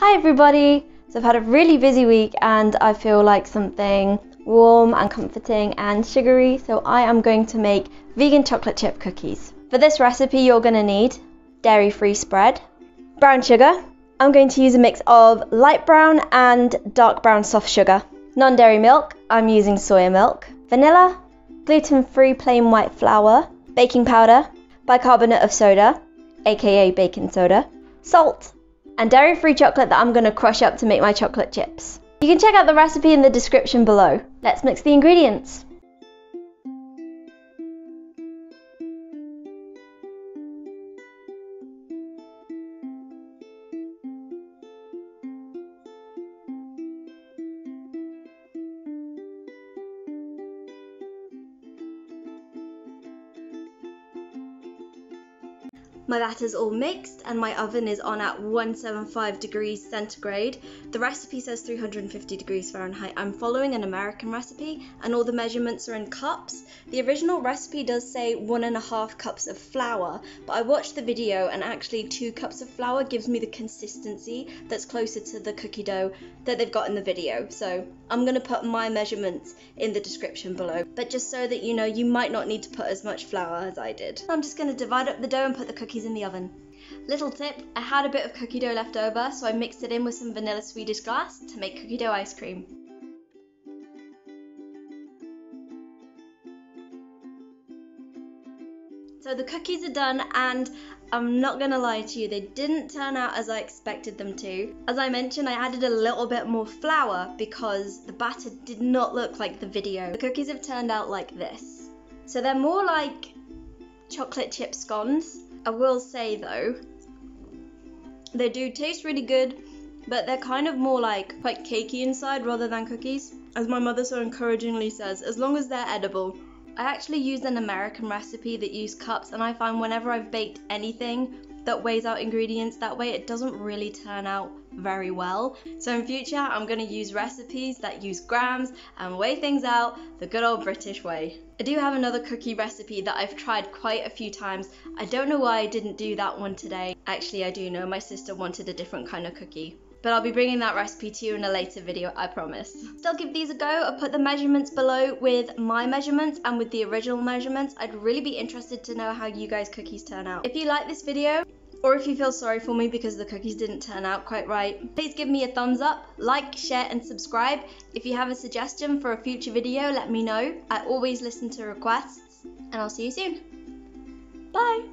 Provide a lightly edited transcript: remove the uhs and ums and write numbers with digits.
Hi everybody! So I've had a really busy week and I feel like something warm and comforting and sugary, so I am going to make vegan chocolate chip cookies. For this recipe you're going to need dairy-free spread, brown sugar. I'm going to use a mix of light brown and dark brown soft sugar. Non-dairy milk, I'm using soya milk. Vanilla, gluten-free plain white flour, baking powder, bicarbonate of soda, aka baking soda, salt, and dairy-free chocolate that I'm going to crush up to make my chocolate chips. You can check out the recipe in the description below. Let's mix the ingredients. My batter's all mixed and my oven is on at 175 degrees centigrade. The recipe says 350 degrees Fahrenheit. I'm following an American recipe and all the measurements are in cups. The original recipe does say 1.5 cups of flour, but I watched the video and actually 2 cups of flour gives me the consistency that's closer to the cookie dough that they've got in the video. So I'm going to put my measurements in the description below, but just so that you know, you might not need to put as much flour as I did. I'm just going to divide up the dough and put the cookies in the oven. Little tip, I had a bit of cookie dough left over, so I mixed it in with some vanilla Swedish glass to make cookie dough ice cream. So the cookies are done and I'm not gonna lie to you, they didn't turn out as I expected them to. As I mentioned, I added a little bit more flour because the batter did not look like the video. The cookies have turned out like this. So they're more like chocolate chip scones. I will say though, they do taste really good, but they're kind of more like quite cakey inside rather than cookies. As my mother so encouragingly says, as long as they're edible. I actually used an American recipe that used cups, and I find whenever I've baked anything that weighs out ingredients that way, it doesn't really turn out very well. So in future, I'm going to use recipes that use grams and weigh things out the good old British way. I do have another cookie recipe that I've tried quite a few times. I don't know why I didn't do that one today. Actually, I do know, my sister wanted a different kind of cookie. But I'll be bringing that recipe to you in a later video, I promise. Still give these a go. I'll put the measurements below with my measurements and with the original measurements. I'd really be interested to know how you guys' cookies turn out. If you like this video, or if you feel sorry for me because the cookies didn't turn out quite right, please give me a thumbs up, like, share and subscribe. If you have a suggestion for a future video, let me know. I always listen to requests, and I'll see you soon. Bye!